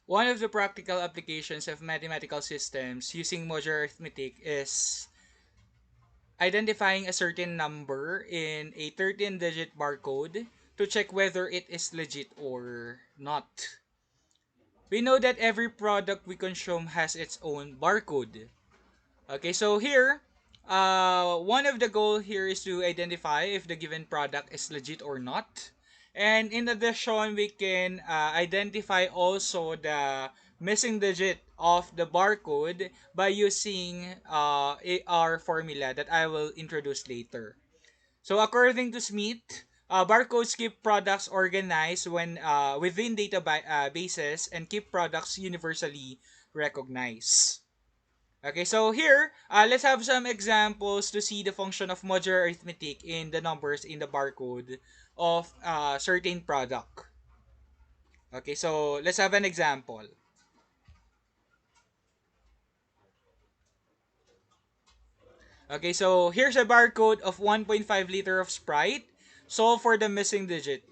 One of the practical applications of mathematical systems using modular arithmetic is identifying a certain number in a 13-digit barcode to check whether it is legit or not. We know that every product we consume has its own barcode. Okay, so here, one of the goal here is to identify if the given product is legit or not. And in addition, we can identify also the missing digit of the barcode by using our formula that I will introduce later. So according to Smith, barcodes keep products organized when within databases and keep products universally recognized. Okay, so here, let's have some examples to see the function of modular arithmetic in the numbers in the barcode of a certain product. Okay, so let's have an example. Okay, so here's a barcode of 1.5 liter of Sprite. Solve for the missing digit.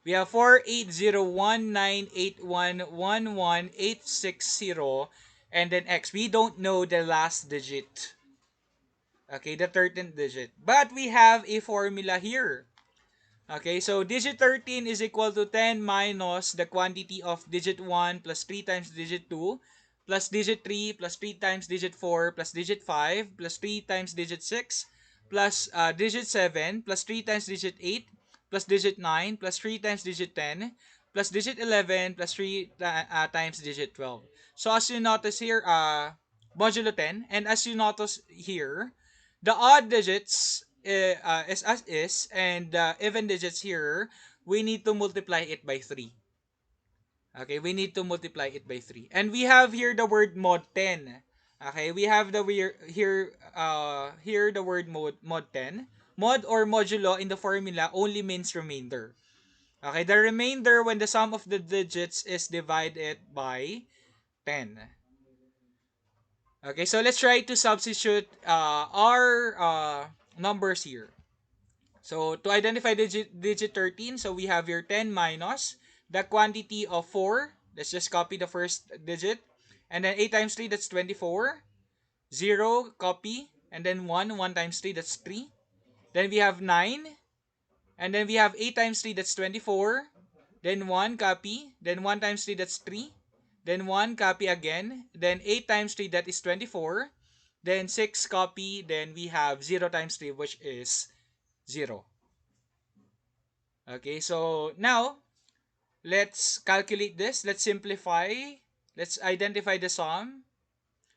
We have 48019811180 and then X. We don't know the last digit. Okay, the 13th digit. But we have a formula here. Okay, so digit 13 is equal to 10 minus the quantity of digit 1 plus 3 times digit 2 plus digit 3 plus 3 times digit 4 plus digit 5 plus 3 times digit 6 plus digit 7 plus 3 times digit 8 plus digit 9 plus 3 times digit 10 plus digit 11 plus 3 times digit 12. So as you notice here, modulo 10, and as you notice here, the odd digits is as is, and the even digits here, we need to multiply it by 3. Okay, we need to multiply it by 3. And we have here the word mod 10. Okay, we have the here the word mod 10. Mod or modulo in the formula only means remainder. Okay, the remainder when the sum of the digits is divided by 10. Okay, so let's try to substitute our numbers here. So to identify digit 13, so we have here 10 minus the quantity of 4. Let's just copy the first digit. And then 8 times 3, that's 24. 0, copy. And then 1, 1 times 3, that's 3. Then we have 9. And then we have 8 times 3, that's 24. Then 1, copy. Then 1 times 3, that's 3. Then 1, copy again. Then 8 times 3, that is 24. Then 6, copy. Then we have 0 times 3, which is 0. Okay, so now, let's calculate this. Let's simplify. Let's identify the sum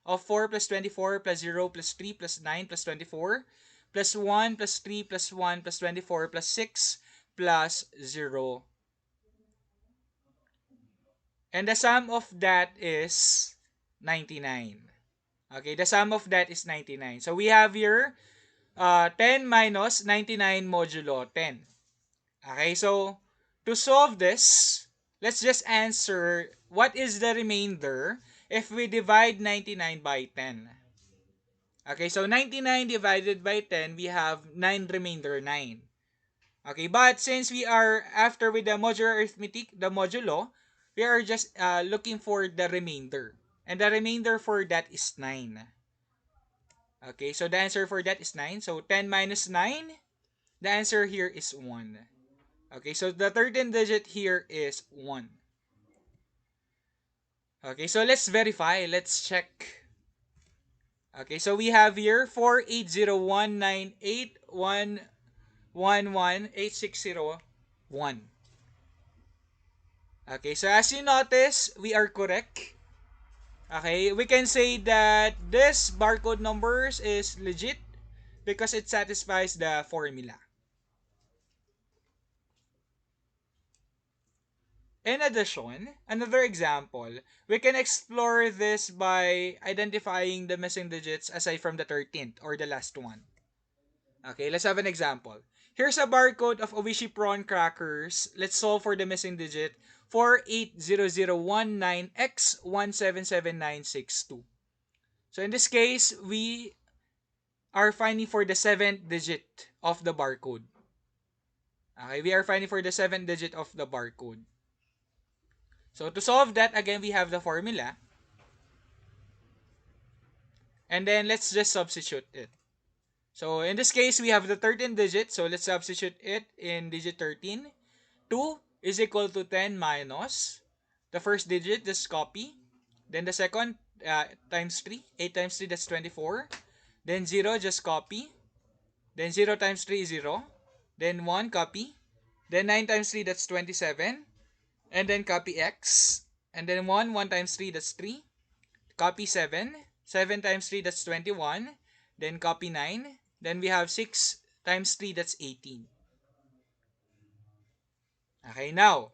of 4 plus 24 plus 0 plus 3 plus 9 plus 24 plus 1 plus 3 plus 1 plus 24 plus 6 plus 0. And the sum of that is 99. Okay, the sum of that is 99. So we have here 10 minus 99 modulo 10. Okay, so to solve this, let's just answer what is the remainder if we divide 99 by 10. Okay, so 99 divided by 10, we have 9 remainder 9. Okay, but since we are after with the modular arithmetic, the modulo, we are just looking for the remainder. And the remainder for that is 9. Okay, so the answer for that is 9. So 10 minus 9, the answer here is 1. Okay, so the 13th digit here is 1. Okay, so let's verify. Let's check. Okay, so we have here 4801981118601. Okay, so as you notice, we are correct. Okay, we can say that this barcode numbers is legit because it satisfies the formula. In addition, another example, we can explore this by identifying the missing digits aside from the 13th or the last one. Okay, let's have an example. Here's a barcode of Oishi prawn crackers. Let's solve for the missing digit 4800019X177962. So in this case, we are finding for the 7th digit of the barcode. Okay, we are finding for the 7th digit of the barcode. So to solve that, again, we have the formula. And then let's just substitute it. So in this case, we have the 13 digit. So let's substitute it in digit 13. 2 is equal to 10 minus the first digit, just copy. Then the second, times 3. 8 times 3, that's 24. Then 0, just copy. Then 0 times 3 is 0. Then 1, copy. Then 9 times 3, that's 27. And then copy x. And then 1 times 3, that's 3. Copy 7. 7 times 3, that's 21. Then copy 9. Then we have 6 times 3, that's 18. Okay, now,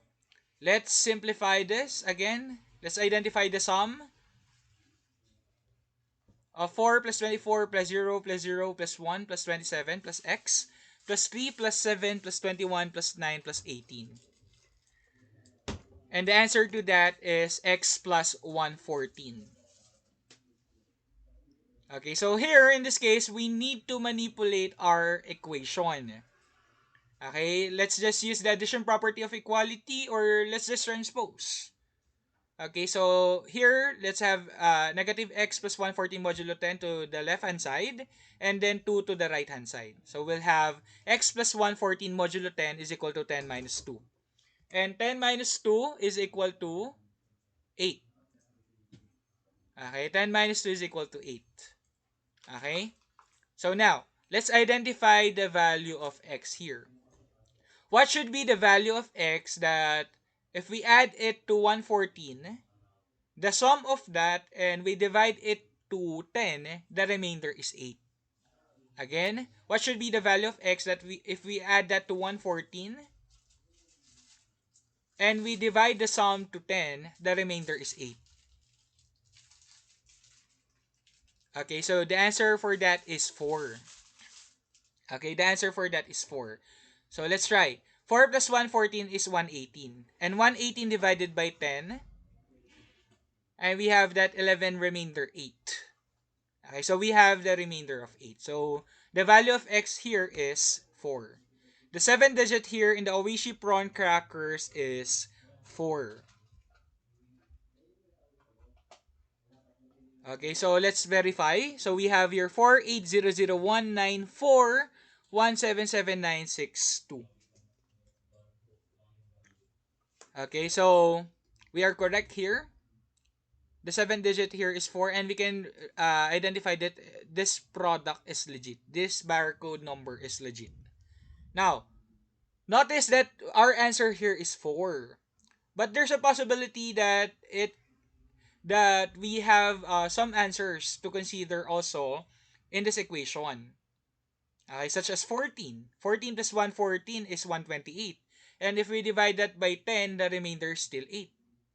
let's simplify this again. Let's identify the sum of 4 plus 24 plus 0 plus 0 plus 1 plus 27 plus x plus 3 plus 7 plus 21 plus 9 plus 18. And the answer to that is x plus 114. Okay, so here in this case, we need to manipulate our equation. Okay, let's just use the addition property of equality, or let's just transpose. Okay, so here, let's have negative x plus 114 modulo 10 to the left-hand side, and then 2 to the right-hand side. So we'll have x plus 114 modulo 10 is equal to 10 minus 2. And 10 minus 2 is equal to 8. Okay, 10 minus 2 is equal to 8. Okay, so now, let's identify the value of x here. What should be the value of x that if we add it to 114, the sum of that, and we divide it to 10, the remainder is 8. Again, what should be the value of x that if we add that to 114, and we divide the sum to 10, the remainder is 8. Okay, so the answer for that is 4. Okay, the answer for that is 4. So let's try. 4 plus 114 is 118. And 118 divided by 10, and we have that 11 remainder 8. Okay, so we have the remainder of 8. So the value of x here is 4. The 7 digit here in the Oishi prawn crackers is 4. Okay, so let's verify. So we have here 4800194177962. Okay, so we are correct here. The 7 digit here is 4, and we can identify that this product is legit. This barcode number is legit. Now, notice that our answer here is 4. But there's a possibility that we have some answers to consider also in this equation. Okay, such as 14. 14 plus 114 is 128. And if we divide that by 10, the remainder is still 8.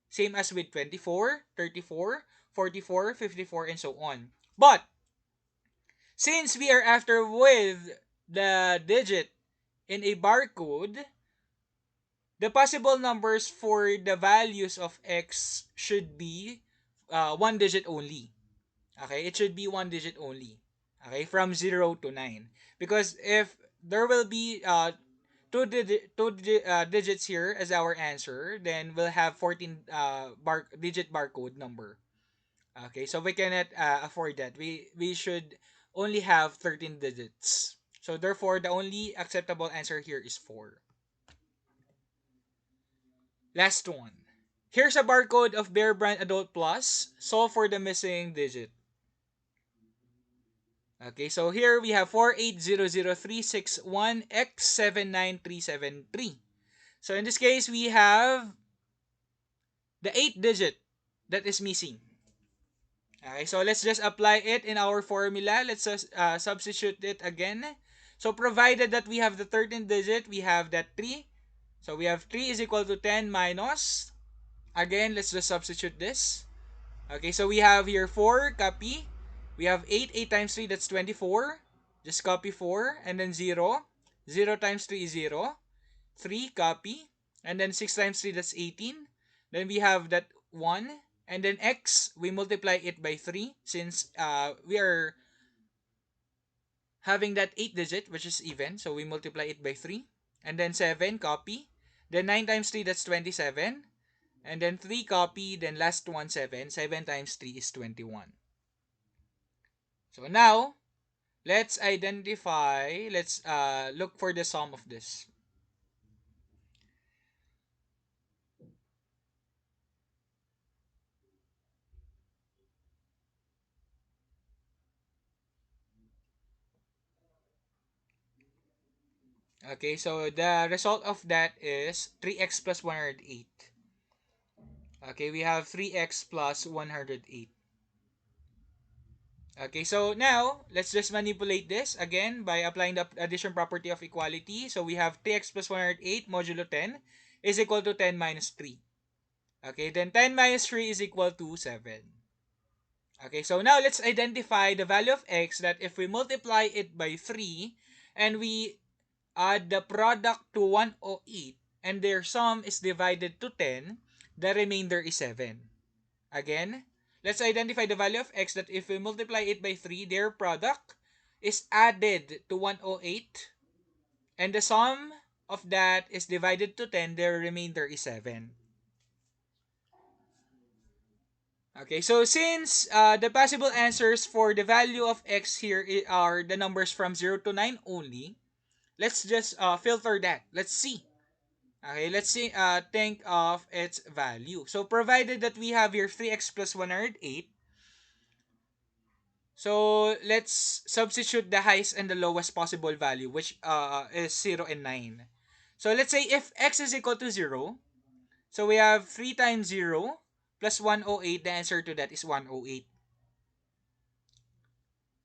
Same as with 24, 34, 44, 54, and so on. But, since we are after with the digit in a barcode, the possible numbers for the values of x should be one digit only. Okay, it should be one digit only. Okay, from 0 to 9. Because if there will be digits here as our answer, then we'll have 14 digit barcode number. Okay, so we cannot afford that. We should only have 13 digits. So therefore, the only acceptable answer here is 4. Last one. Here's a barcode of Bear Brand Adult Plus. Solve for the missing digit. Okay, so here we have 4800361X79373. So in this case, we have the 8 digit that is missing. Okay, so let's just apply it in our formula. Let's substitute it again. So provided that we have the 13 digit, we have that 3. So we have 3 is equal to 10 minus. Again, let's just substitute this. Okay, so we have here 4, copy. We have 8, 8 times 3, that's 24. Just copy 4, and then 0. 0 times 3 is 0. 3, copy. And then 6 times 3, that's 18. Then we have that 1. And then x, we multiply it by 3 since we are having that 8 digit, which is even. So we multiply it by 3. And then 7, copy. Then 9 times 3, that's 27. And then 3 copy, then last one 7. 7 times 3 is 21. So now, let's look for the sum of this. Okay, so the result of that is 3x plus 108. Okay, we have 3x plus 108. Okay, so now, let's just manipulate this again by applying the addition property of equality. So we have 3x plus 108 modulo 10 is equal to 10 minus 3. Okay, then 10 minus 3 is equal to 7. Okay, so now let's identify the value of x that if we multiply it by 3 and we add the product to 108 and their sum is divided to 10, the remainder is 7. Again, let's identify the value of x that if we multiply it by 3, their product is added to 108 and the sum of that is divided to 10, their remainder is 7. Okay, so since the possible answers for the value of x here are the numbers from 0 to 9 only, let's just filter that. Let's see. Okay, let's see. Think of its value. So provided that we have here 3x plus 108, so let's substitute the highest and the lowest possible value, which is 0 and 9. So let's say if x is equal to 0, so we have 3 times 0 plus 108. The answer to that is 108.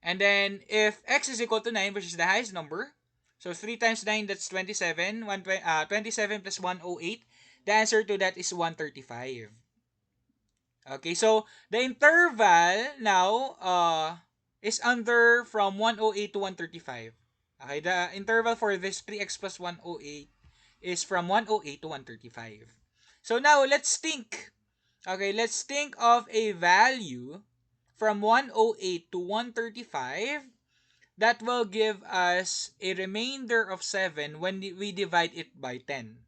And then if x is equal to 9, which is the highest number, so 3 times 9, that's 27. 27 plus 108, the answer to that is 135. Okay, so the interval now is under from 108 to 135. Okay, the interval for this 3x plus 108 is from 108 to 135. So now let's think. Okay, let's think of a value from 108 to 135 that will give us a remainder of 7 when we divide it by 10.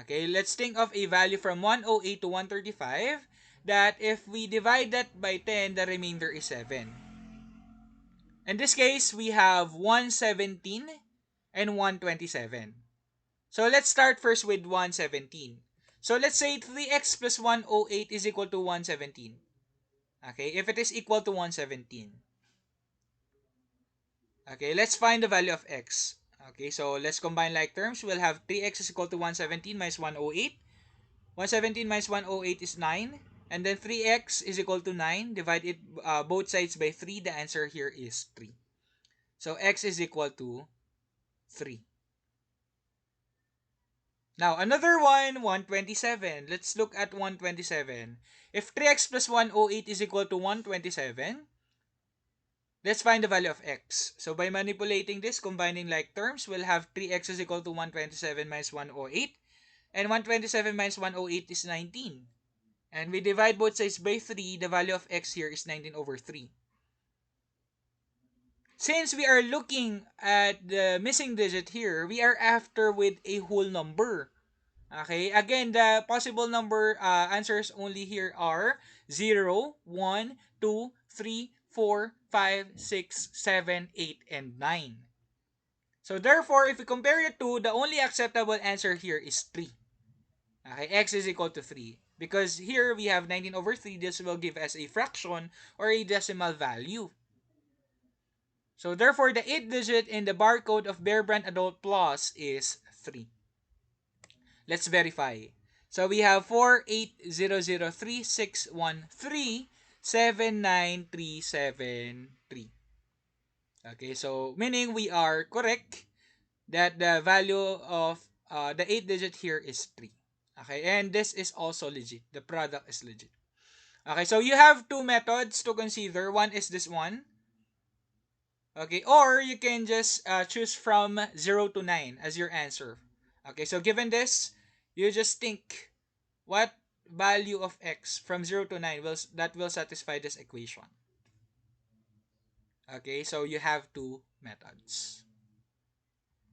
Okay, let's think of a value from 108 to 135 that if we divide that by 10, the remainder is 7. In this case, we have 117 and 127. So let's start first with 117. So let's say 3x plus 108 is equal to 117. Okay, if it is equal to 117. Okay, let's find the value of x. Okay, so let's combine like terms. We'll have 3x is equal to 117 minus 108. 117 minus 108 is 9. And then 3x is equal to 9. Divide it both sides by 3. The answer here is 3. So x is equal to 3. Now, another one, 127. Let's look at 127. If 3x plus 108 is equal to 127, let's find the value of x. So by manipulating this, combining like terms, we'll have 3x is equal to 127 minus 108. And 127 minus 108 is 19. And we divide both sides by 3, the value of x here is 19 over 3. Since we are looking at the missing digit here, we are after with a whole number. Okay, again, the possible number answers only here are 0, 1, 2, 3, 4, 5, 6, 7, 8, and 9. So therefore, if we compare the two, the only acceptable answer here is 3. Okay, x is equal to 3. Because here we have 19 over 3, this will give us a fraction or a decimal value. So therefore, the 8th digit in the barcode of Bear Brand Adult Plus is 3. Let's verify. So we have 4800361379373. Okay, so meaning we are correct that the value of the 8th digit here is 3. Okay, and this is also legit. The product is legit. Okay, so you have two methods to consider. One is this one. Okay, or you can just choose from 0 to 9 as your answer. Okay, so given this, you just think what value of x from 0 to 9 will satisfy this equation. Okay, so you have two methods.